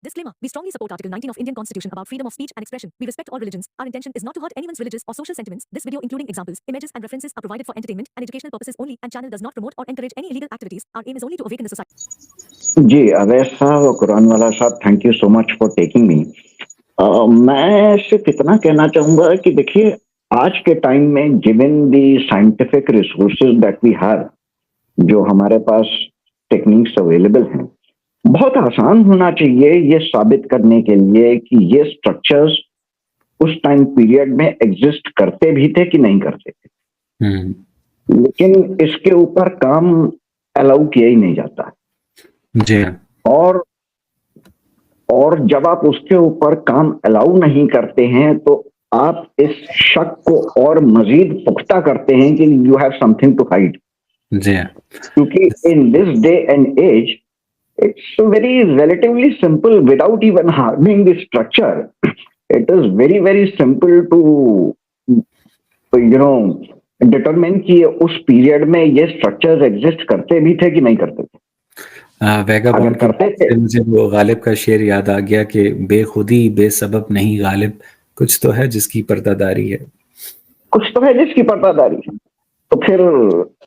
Disclaimer. We strongly support Article 19 of Indian Constitution about freedom of speech and expression. We respect all religions. Our intention is not to hurt anyone's religious or social sentiments. This video, including examples, images, and references, are provided for entertainment and educational purposes only, and channel does not promote or encourage any illegal activities. Our aim is only to awaken the society. जी अवैस साहब और कुरान वाला साहब, thank you so much for taking me. मैं सिर्फ इतना कहना चाहूंगा कि देखिए, आज के टाइम में given the scientific resources that we have, जो हमारे पास टेक्निक्स अवेलेबल हैं, बहुत आसान होना चाहिए ये साबित करने के लिए कि ये स्ट्रक्चर्स उस टाइम पीरियड में एग्जिस्ट करते भी थे कि नहीं करते थे। लेकिन इसके ऊपर काम अलाउ किया ही नहीं जाता जी। और जब आप उसके ऊपर काम अलाउ नहीं करते हैं तो आप इस शक को और मजीद पुख्ता करते हैं कि you have something to hide जी। क्योंकि in this day and age it's very relatively simple without even harming the structure. It is very, very simple to, determine कि उस period में ये structures exist करते भी थे कि नहीं करते थे। वैगाबॉन्ड करते थे। मुझे वो गालिब का शेर याद आ गया कि बेखुदी बेसबब नहीं गालिब, कुछ तो है जिसकी पर्दादारी है। कुछ तो है जिसकी पर्दादारी है। तो फिर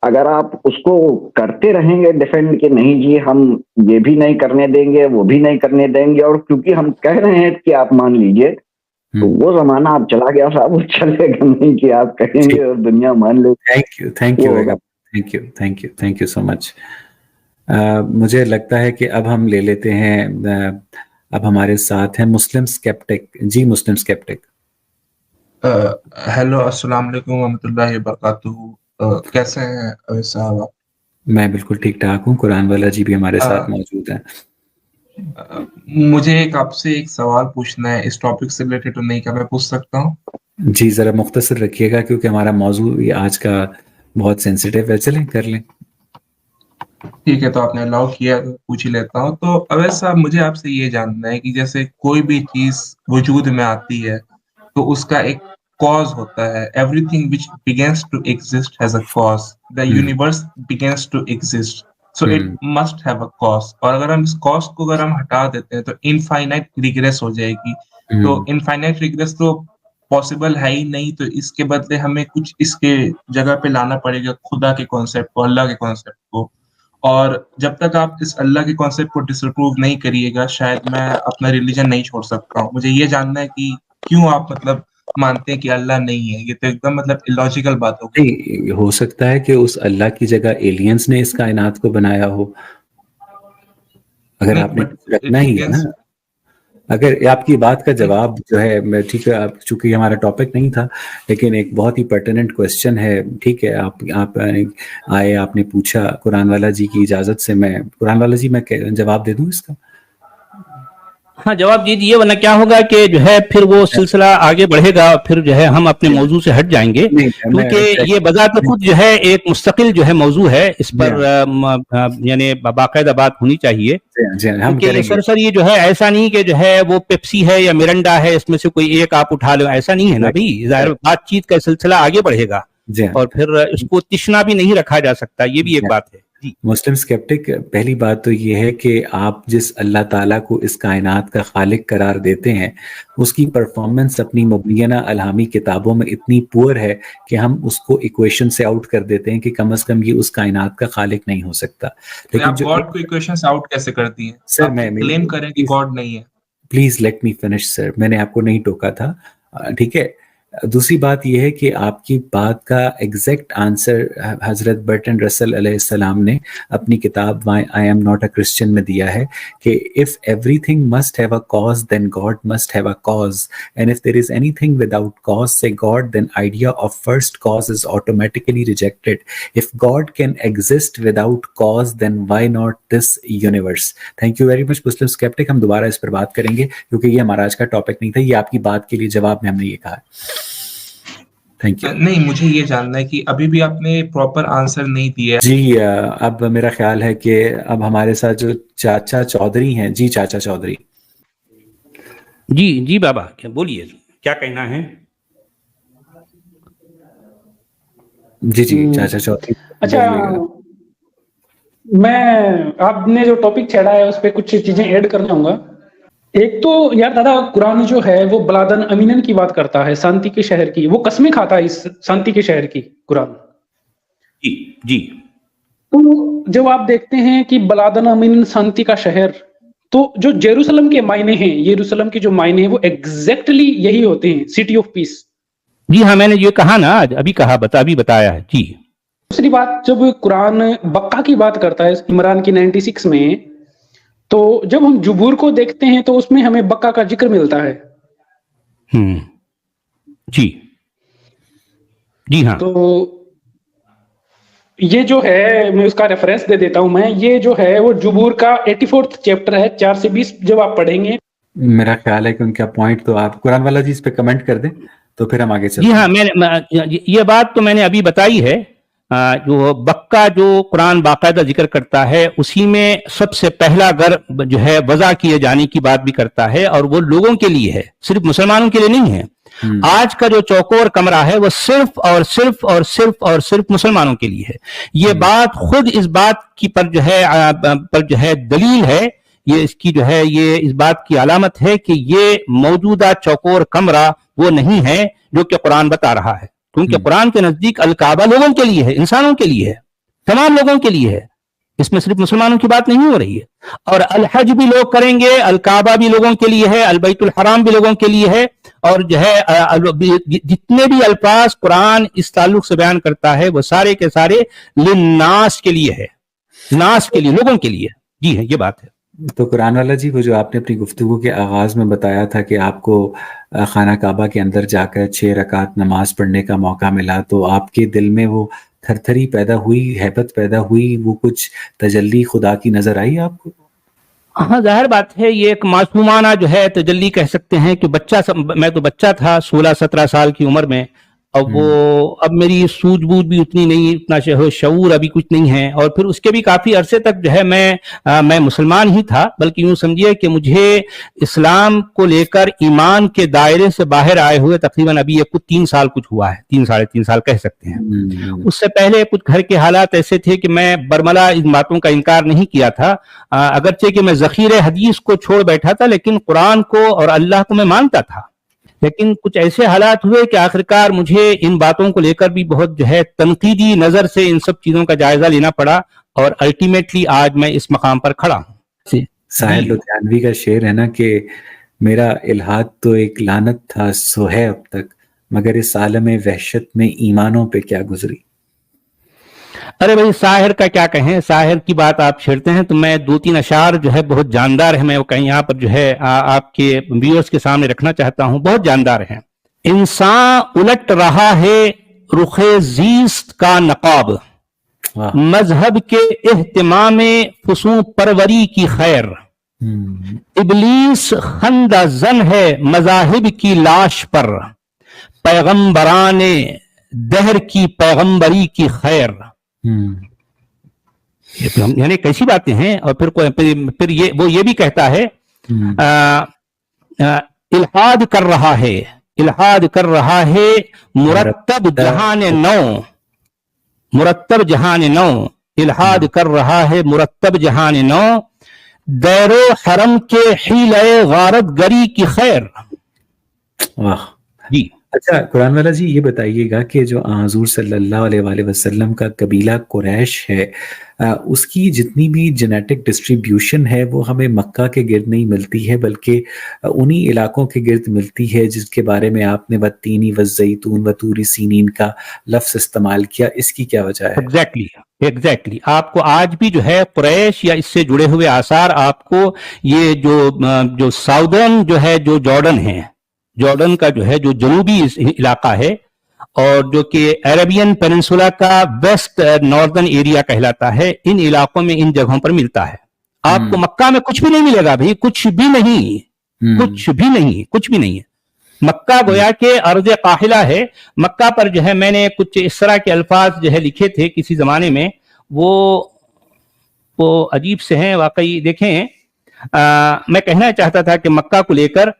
अगर आप उसको करते रहेंगे डिफेंड कि नहीं जी हम ये भी नहीं करने देंगे वो भी नहीं करने देंगे, और क्योंकि हम कह रहे हैं कि आप मान लीजिए, तो वो जमाना अब चला गया साहब, वो चलेगा नहीं कि आप कहेंगे और दुनिया मान ले। Thank you so much. मुझे लगता है कि अब हम ले लेते हैं, अब हमारे साथ हैं मुस्लिम स्केप्टिक। जी मुस्लिम स्केप्टिक। हेलो, अस्सलाम वालेकुम रहमतुल्लाहि व बरकातुहू। कैसे हैं साहब? मैं बिल्कुल ठीक ठाक हूँ। कुरान वाला जी भी हमारे साथ मौजूद हैं। मुझे आपसे एक सवाल पूछना है, इस टॉपिक से रिलेटेड तो नहीं, क्या मैं पूछ सकता हूँ? जी जरा मुख्तसर रखिएगा क्योंकि हमारा मौजू आज का बहुत सेंसिटिव है। चलें कर लें। ठीक है, तो आपने अलाउ किया तो पूछ ही लेता हूँ। तो अवैध साहब, मुझे आपसे ये जानना है कि जैसे कोई भी चीज वजूद में आती है तो उसका एक cause होता है। Everything which begins to exist has a cause. The universe begins to exist, so it must have a cause. और अगर हम इस cause को अगर हम हटा देते हैं तो infinite regress हो जाएगी। तो infinite regress तो possible है ही नहीं, तो इसके बदले हमें कुछ इसके जगह पे लाना पड़ेगा खुदा के कॉन्सेप्ट को, अल्लाह के कॉन्सेप्ट को। और जब तक आप इस अल्लाह के कॉन्सेप्ट को डिसअप्रूव नहीं करिएगा, शायद मैं अपना रिलीजन नहीं छोड़ सकता हूँ। मुझे ये जानना है कि क्यों आप मतलब मानते हैं कि अल्लाह नहीं है? ये तो एकदम मतलब इलॉजिकल बात हो गई। हो सकता है कि उस अल्लाह की जगह एलियंस ने इस कायनात को बनाया हो। अगर आपने रखना ही है ना, अगर आपकी बात का जवाब जो है, मैं ठीक है, चूंकि हमारा टॉपिक नहीं था, लेकिन एक बहुत ही पर्टिनेंट क्वेश्चन है। ठीक है, आप आए, आपने पूछा, कुरान वाला जी की इजाजत से मैं कुरान वाला जी मैं जवाब दे दूं इसका। हाँ जवाब दीजिए, वरना क्या होगा कि जो है फिर वो सिलसिला आगे बढ़ेगा, फिर जो है हम अपने मौजू से हट जाएंगे, क्योंकि ये बजाते खुद जो है एक मुस्तकिल जो है मौजू है, इस पर यानी बाकायदा बात होनी चाहिए। क्योंकि सर ये जो है ऐसा नहीं कि जो है वो पेप्सी है या मिरंडा है, इसमें से कोई एक आप उठा लो, ऐसा नहीं है ना भाई। जाहिर बातचीत का सिलसिला आगे बढ़ेगा और फिर इसको तिश्ना भी नहीं रखा जा सकता, ये भी एक बात है। मुस्लिम स्केप्टिक, पहली बात तो ये है कि आप जिस अल्लाह ताला को इस कायनात का खालिक करार देते हैं, उसकी परफॉर्मेंस अपनी मुबैना अलहामी किताबों में इतनी पुअर है कि हम उसको इक्वेशन से आउट कर देते हैं कि कम से कम ये उस कायनात का खालिक नहीं हो सकता। लेकिन आप गॉड को इक्वेशन से आउट कैसे करती हैं? सर मैं क्लेम करें कि गॉड नहीं है। Please let me finish sir, मैंने आपको नहीं टोका था। ठीक है, दूसरी बात यह है कि आपकी बात का एग्जैक्ट आंसर हजरत बर्टन रसल अलैहिस्सलाम ने अपनी किताब I am not a Christian में दिया है कि if everything must have a cause then God must have a cause, and if there is anything without cause से God, then idea of first cause is automatically rejected. If God can exist without cause then why not this universe. Thank you very much Muslim skeptic. हम दोबारा इस पर बात करेंगे क्योंकि ये हमारा आज का टॉपिक नहीं था, ये आपकी बात के लिए जवाब में हमने ये कहा। Thank you. नहीं, मुझे ये जानना है कि अभी भी आपने प्रॉपर आंसर नहीं दिया। जी अब मेरा ख्याल है कि अब हमारे साथ जो चाचा चौधरी हैं। जी चाचा चौधरी। जी बाबा, क्या बोलिए, क्या कहना है? जी चाचा चौधरी। अच्छा, मैं आपने जो टॉपिक छेड़ा है उस पर कुछ चीजें ऐड करना होगा। ایک تو یار دادا قرآن جو ہے وہ بلادن امینن کی بات کرتا ہے، شانتی کے شہر کی، وہ قسمیں کھاتا ہے اس شانتی کے شہر کی قرآن. جی جی. تو جب آپ دیکھتے ہیں کہ بلادن امین شانتی کا شہر، تو جو جیروسلم کے معنی ہیں، یروشلم کے جو معنی ہیں وہ ایگزیکٹلی یہی ہوتے ہیں، سٹی آف پیس. جی ہاں، میں نے یہ کہا نا، ابھی کہا ابھی بتایا ہے. جی. دوسری بات، جب قرآن بقا کی بات کرتا ہے عمران کی 96 میں، تو جب ہم جبور کو دیکھتے ہیں تو اس میں ہمیں بقا کا ذکر ملتا ہے. جی جی ہاں. تو یہ جو ہے، میں اس کا ریفرنس دے دیتا ہوں، میں یہ جو ہے وہ جبور کا 84 چیپٹر ہے، 4 سے 20 جب آپ پڑھیں گے. میرا خیال ہے کہ ان کا پوائنٹ تو آپ قرآن والا جی اس پہ کمنٹ کر دیں تو پھر ہم آگے چلتے ہیں. جی ہاں، یہ بات تو میں نے ابھی بتائی ہے. جو بقا جو قرآن باقاعدہ ذکر کرتا ہے، اسی میں سب سے پہلا گھر جو ہے وضع کیے جانے کی بات بھی کرتا ہے، اور وہ لوگوں کے لیے ہے، صرف مسلمانوں کے لیے نہیں ہے. آج کا جو چوکور کمرہ ہے وہ صرف اور صرف اور صرف اور صرف مسلمانوں کے لیے ہے. یہ بات خود اس بات کی پر جو ہے دلیل ہے، یہ اس کی جو ہے یہ اس بات کی علامت ہے کہ یہ موجودہ چوکور کمرہ وہ نہیں ہے جو کہ قرآن بتا رہا ہے. کیونکہ قرآن کے نزدیک الکعبہ لوگوں کے لیے ہے، انسانوں کے لیے ہے، تمام لوگوں کے لیے ہے. اس میں صرف مسلمانوں کی بات نہیں ہو رہی ہے. اور الحج بھی لوگ کریں گے، الکعبہ بھی لوگوں کے لیے ہے، البیت الحرام بھی لوگوں کے لیے ہے. اور جو ہے جتنے بھی الفاظ قرآن اس تعلق سے بیان کرتا ہے وہ سارے کے سارے للناس کے لیے ہے، ناس کے لیے، لوگوں کے لیے. جی ہے، یہ بات ہے. تو قرآن والا جی، وہ جو آپ نے اپنی گفتگو کے آغاز میں بتایا تھا کہ آپ کو خانہ کعبہ کے اندر جا کر 6 رکعت نماز پڑھنے کا موقع ملا، تو آپ کے دل میں وہ تھر تھری پیدا ہوئی، ہیبت پیدا ہوئی، وہ کچھ تجلی خدا کی نظر آئی آپ کو؟ ہاں، ظاہر بات ہے، یہ ایک معصومانہ جو ہے تجلی کہہ سکتے ہیں کہ میں تو بچہ تھا 16-17 سال کی عمر میں. اب میری سوجھ بوجھ بھی اتنی نہیں، اتنا شعور ابھی کچھ نہیں ہے. اور پھر اس کے بھی کافی عرصے تک جو ہے میں مسلمان ہی تھا، بلکہ یوں سمجھیے کہ مجھے اسلام کو لے کر ایمان کے دائرے سے باہر آئے ہوئے تقریباً ابھی 3 سال کچھ ہوا ہے، 3-3.5 سال کہہ سکتے ہیں. اس سے پہلے کچھ گھر کے حالات ایسے تھے کہ میں برملا ان باتوں کا انکار نہیں کیا تھا، اگرچہ کہ میں ذخیرہ حدیث کو چھوڑ بیٹھا تھا، لیکن قرآن کو اور اللہ کو میں مانتا تھا. لیکن کچھ ایسے حالات ہوئے کہ آخرکار مجھے ان باتوں کو لے کر بھی بہت جو ہے تنقیدی نظر سے ان سب چیزوں کا جائزہ لینا پڑا، اور الٹیمیٹلی آج میں اس مقام پر کھڑا ہوں. ساحل لدھیانوی کا شعر ہے نا کہ میرا الحاد تو ایک لعنت تھا سو ہے اب تک، مگر اس عالم وحشت میں ایمانوں پہ کیا گزری. ارے بھائی، ساحر کا کیا کہیں، ساحر کی بات آپ چھیڑتے ہیں تو میں 2-3 اشعار جو ہے بہت جاندار ہے، میں وہ کہیں یہاں پر جو ہے آپ کے ویورز کے سامنے رکھنا چاہتا ہوں، بہت جاندار ہیں. انسان الٹ رہا ہے رخ زیست کا نقاب، مذہب کے اہتمام فسوں پروری کی خیر. ابلیس خندہ زن ہے مذاہب کی لاش پر، پیغمبران دہر کی پیغمبری کی خیر. یعنی کیسی باتیں ہیں. اور پھر یہ بھی کہتا ہے الحاد کر رہا ہے مرتب جہان نو، الحاد کر رہا ہے مرتب جہان نو، دیر و حرم کے حیلہ غارت گری کی خیر. جی اچھا قرآن والا جی، یہ بتائیے گا کہ جو حضور صلی اللہ علیہ وآلہ وسلم کا قبیلہ قریش ہے، اس کی جتنی بھی جینیٹک ڈسٹریبیوشن ہے وہ ہمیں مکہ کے گرد نہیں ملتی ہے، بلکہ انہی علاقوں کے گرد ملتی ہے جس کے بارے میں آپ نے والتین والزیتون وطور سینین کا لفظ استعمال کیا. اس کی کیا وجہ ہے؟ ایگزیکٹلی آپ کو آج بھی جو ہے قریش یا اس سے جڑے ہوئے آثار آپ کو یہ جو ساؤدرن جو ہے جو جارڈن کا جو ہے جو جنوبی علاقہ ہے، اور جو کہ عربین پیننسولا کا ویسٹ ناردرن ایریا کہلاتا ہے، ان علاقوں میں ان جگہوں پر ملتا ہے. آپ کو مکہ میں کچھ بھی نہیں ملے گا بھائی، کچھ بھی نہیں ہے. مکہ گویا کہ ارض قاحلہ ہے. مکہ پر جو ہے میں نے کچھ اس طرح کے الفاظ جو ہے لکھے تھے کسی زمانے میں، وہ عجیب سے ہیں واقعی. دیکھیں، میں کہنا چاہتا تھا کہ مکہ کو لے کر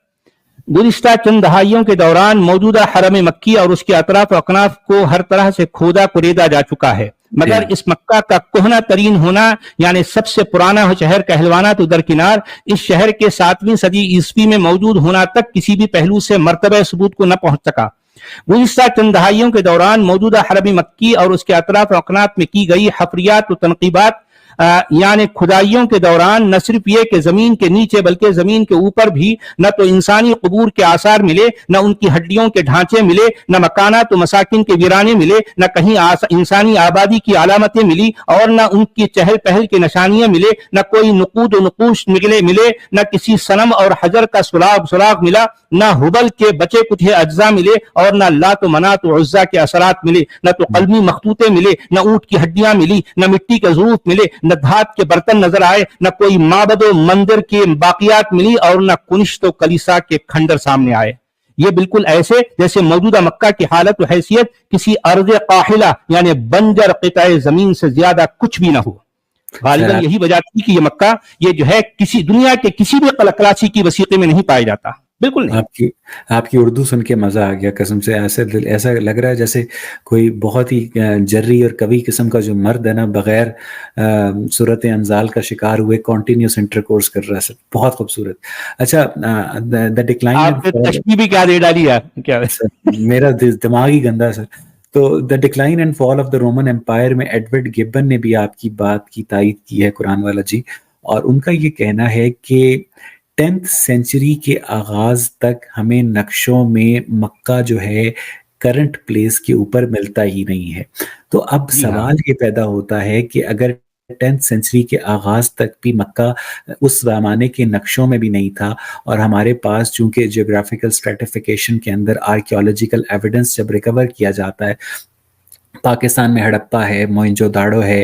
گزشتہ چند دہائیوں کے دوران موجودہ حرم مکی اور اس کے اطراف و اکناف کو ہر طرح سے کھودا کریدا جا چکا ہے. मगर इस मक्का का कोहना तरीन होना यानी सबसे पुराना शहर कहलवाना तो दरकिनार, इस शहर के 7वीं सदी ईस्वी में मौजूद होना तक किसी भी पहलू से मर्तबे सबूत को न पहुंच सका। गुज़िश्ता चंद दहाइयों के दौरान मौजूदा हरम मक्की और उसके अतराफ अकनात में की गई हफरियात और तनकीबात यानी खुदाइयों के दौरान न सिर्फ ये कि जमीन के नीचे बल्कि जमीन के ऊपर भी न तो इंसानी कबूर के आसार मिले, न उनकी हड्डियों के ढांचे मिले, न मकाना तो मसाकिन के वीराने मिले, न कहीं इंसानी आबादी की अलामतें मिली और न उनकी चहल पहल की निशानियां मिले, न कोई नुकूद और नुकूश मिले, न किसी सनम और हजर का सुराग मिला, न हुबल के बचे कुछ अज्जा मिले और न लात मनात और उज्जा के असरात मिले, न तो कलमी मखतूते मिले, न ऊंट की हड्डियां मिली, न मिट्टी के ज़रूफ मिले, न धात के बर्तन नजर आए, न कोई माबदो मंदिर के बाकियात मिली और न कुनिश्तो कलीसा के खंडर सामने आए। ये बिल्कुल ऐसे जैसे मौजूदा मक्का की हालत और हैसियत किसी अर्ज़ काहिला यानी बंजर क़िताए जमीन से ज्यादा कुछ भी ना हो। गालिबन यही वजह थी कि ये मक्का ये जो है किसी दुनिया के किसी भी कलाची की वसीक़े में नहीं पाया जाता। बिल्कुल नहीं। आपकी उर्दू सुन के मजा आ गया कसम से। ऐसा लग रहा है जैसे कोई बहुत ही जर्री और कवि किस्म का जो मर्द है ना, बगैर सूरत अंजाल का शिकार हुए कॉन्टिन्यूस इंटरकोर्स कर रहा है सर। बहुत खूबसूरत। अच्छा, द डिक्लाइन, आपने तशबीह भी क्या दे डाली है क्या? मेरा दिमाग ही गंदा सर। तो the decline and fall of the Roman empire में एडवर्ड गिब्बन ने भी आपकी बात की तायीद की है, कुरान वाला जी, और उनका ये कहना है कि 10th सेंचुरी के आगाज तक हमें नक्शों में मक्का जो है करंट प्लेस के ऊपर मिलता ही नहीं है। तो अब सवाल ये पैदा होता है कि अगर 10th सेंचुरी के आगाज तक भी मक्का उस ज़माने के नक्शों में भी नहीं था और हमारे पास चूंकि जियोग्राफिकल स्ट्रेटिफिकेशन के अंदर आर्कियोलॉजिकल एविडेंस जब रिकवर किया जाता है, पाकिस्तान में हड़प्पा है, मोइंजोदाड़ो है,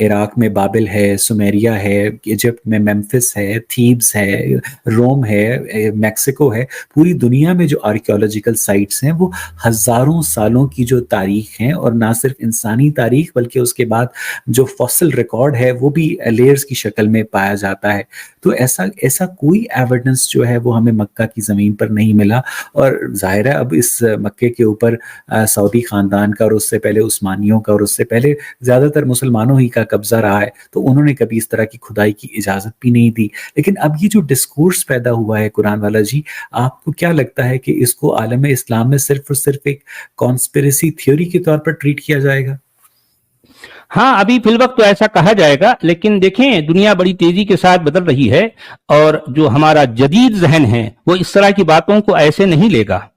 इराक में बाबिल है, सुमेरिया है, इजिप्ट में मेम्फिस है, थीब्स है, रोम है, मैक्सिको है, पूरी दुनिया में जो आर्कियोलॉजिकल साइट्स हैं वो हज़ारों सालों की जो तारीख हैं, और ना सिर्फ इंसानी तारीख बल्कि उसके बाद जो फॉसिल रिकॉर्ड है वो भी लेयर्स की शक्ल में पाया जाता है। तो ऐसा कोई एविडेंस जो है वो हमें मक्का की ज़मीन पर नहीं मिला। और जाहिर है अब इस मक्के के ऊपर सऊदी ख़ानदान का और उससे पहले उस्मानियों का और उससे पहले ज़्यादातर मुसलमानों ही का कब्जा रहा है, तो उन्होंने कभी इस तरह की खुदाई की इजाज़त भी नहीं दी। लेकिन अब ये जो डिस्कोर्स पैदा हुआ है कुरान वाला जी, आपको क्या लगता है कि इसको आलम इस्लाम में सिर्फ और सिर्फ एक कॉन्स्पिरेसी थ्योरी के तौर पर ट्रीट किया जाएगा? हाँ, अभी फिल वक्त तो ऐसा कहा जाएगा, लेकिन देखें दुनिया बड़ी तेजी के साथ बदल रही है और जो हमारा जदीद जहन है वो इस तरह की बातों को ऐसे नहीं लेगा।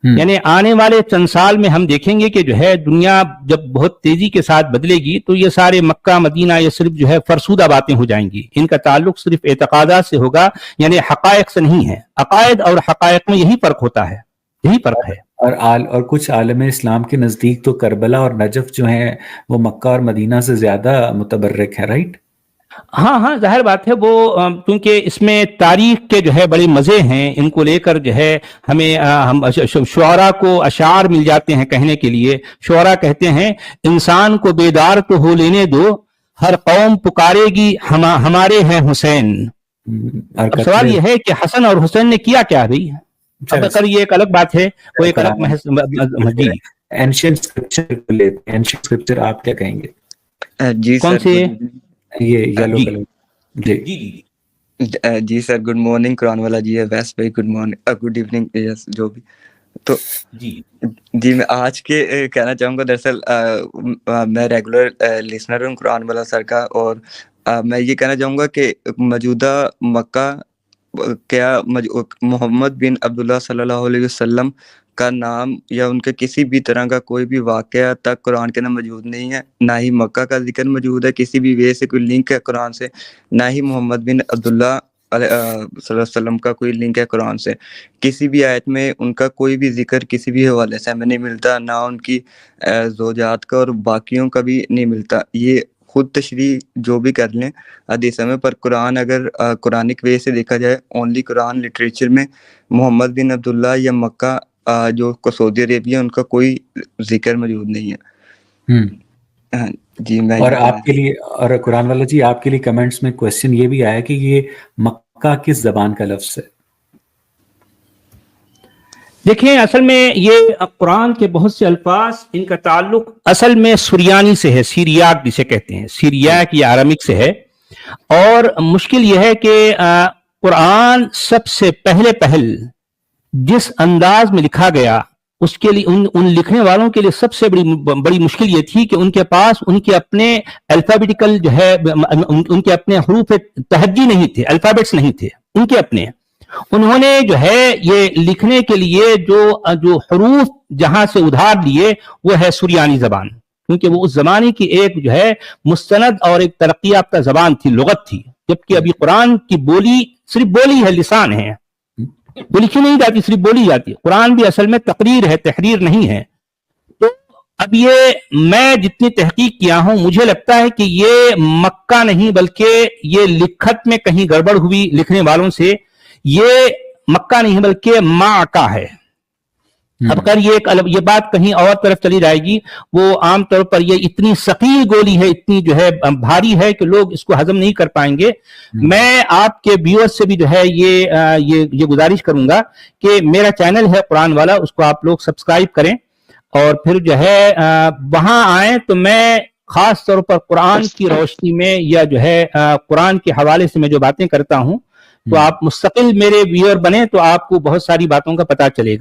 यानी आने वाले चंद साल में हम देखेंगे कि जो है दुनिया जब बहुत तेजी के साथ बदलेगी तो ये सारे मक्का मदीना ये सिर्फ जो है फरसूदा बातें हो जाएंगी। इनका ताल्लुक सिर्फ एतकादात से होगा, यानी हकायक से नहीं है। अकायद और हकायक में यही फर्क होता है, यही फर्क है। और कुछ आलम इस्लाम के नज़दीक तो करबला और नजफ जो है वो मक्का और मदीना से ज्यादा मुतबर्रक है, राइट? हाँ, जाहिर बात है वो क्योंकि इसमें तारीख के जो है बड़े मजे हैं, इनको लेकर जो है हमें हम शुआरा को अशार मिल जाते हैं कहने के लिए। शुआरा कहते हैं इंसान को बेदार तो हो लेने दो, हर कौम पुकारेगी हमारे हैं हुसैन। अब सवाल ये है कि हसन और हुसैन ने किया क्या भाई? अब अगर ये एक अलग बात है, वो एक अलग महज एंशिएंट स्क्रिप्चर आप क्या कहेंगे? जी कौन सर, से? ये येलो कलर। जी सर, गुड मॉर्निंग कुरान वाला जी है, वैसे भाई good morning, good evening, yes जो भी। तो जी मैं आज के कहना चाहूँगा, दरअसल मैं रेगुलर लिसनर हूँ कुरान वाला सर का, और मैं ये कहना चाहूँगा कि मौजूदा मक्का क्या मोहम्मद बिन अब्दुल्ला सल्लल्लाहु अलैहि वसल्लम का नाम या उनके किसी भी तरह का कोई भी वाकया तक कुरान के अंदर मौजूद नहीं है। ना ही मक्का का जिक्र मौजूद है किसी भी वे से, कोई लिंक है कुरान से, ना ही मोहम्मद बिन अब्दुल्ला वसल्लम का कोई लिंक है कुरान से। किसी भी आयत में उनका कोई भी जिक्र किसी भी हवाले से हमें नहीं मिलता, ना उनकी ज़ौजात का और बाकियों का भी नहीं मिलता। ये खुद तशरीह जो भी कर लें हदीस में, पर कुरान अगर कुरानिक वे से देखा जाए, ओनली कुरान लिटरेचर में मोहम्मद बिन अब्दुल्ला या मक्का जो सऊदी अरेबिया, उनका कोई जिक्र मौजूद नहीं है। जी मैं और आपके लिए, और कुरान वाला जी आपके लिए कमेंट्स में क्वेश्चन ये भी आया कि ये मक्का किस जबान का लफ्ज है? دیکھیں اصل میں یہ قرآن کے بہت سے الفاظ ان کا تعلق اصل میں سریانی سے ہے، سیریاک جسے کہتے ہیں، سیریاک یا آرامک سے ہے، اور مشکل یہ ہے کہ قرآن سب سے پہل جس انداز میں لکھا گیا اس کے لیے ان لکھنے والوں کے لیے سب سے بڑی مشکل یہ تھی کہ ان کے پاس ان کے اپنے الفابیٹیکل جو ہے ان کے اپنے حروف تہجی نہیں تھے، الفابیٹس نہیں تھے ان کے اپنے. انہوں نے جو ہے یہ لکھنے کے لیے جو حروف جہاں سے ادھار لیے وہ ہے سریانی زبان، کیونکہ وہ اس زمانے کی ایک جو ہے مستند اور ایک ترقی یافتہ زبان تھی، لغت تھی، جبکہ ابھی قرآن کی بولی صرف بولی ہے، لسان ہے، وہ لکھی نہیں جاتی، صرف بولی جاتی. قرآن بھی اصل میں تقریر ہے، تحریر نہیں ہے. تو اب یہ میں جتنی تحقیق کیا ہوں مجھے لگتا ہے کہ یہ مکہ نہیں بلکہ یہ لکھت میں کہیں گڑبڑ ہوئی لکھنے والوں سے، یہ مکہ نہیں بلکہ ماکہ ہے. اب اگر یہ بات کہیں اور طرف چلی جائے گی، وہ عام طور پر یہ اتنی ثقیل گولی ہے، اتنی جو ہے بھاری ہے کہ لوگ اس کو ہضم نہیں کر پائیں گے. میں آپ کے ویورز سے بھی جو ہے یہ گزارش کروں گا کہ میرا چینل ہے قرآن والا، اس کو آپ لوگ سبسکرائب کریں اور پھر جو ہے وہاں آئیں تو میں خاص طور پر قرآن کی روشنی میں یا جو ہے قرآن کے حوالے سے میں جو باتیں کرتا ہوں تو آپ مستقل میرے ویور بنیں تو آپ کو بہت ساری باتوں کا پتہ چلے گا.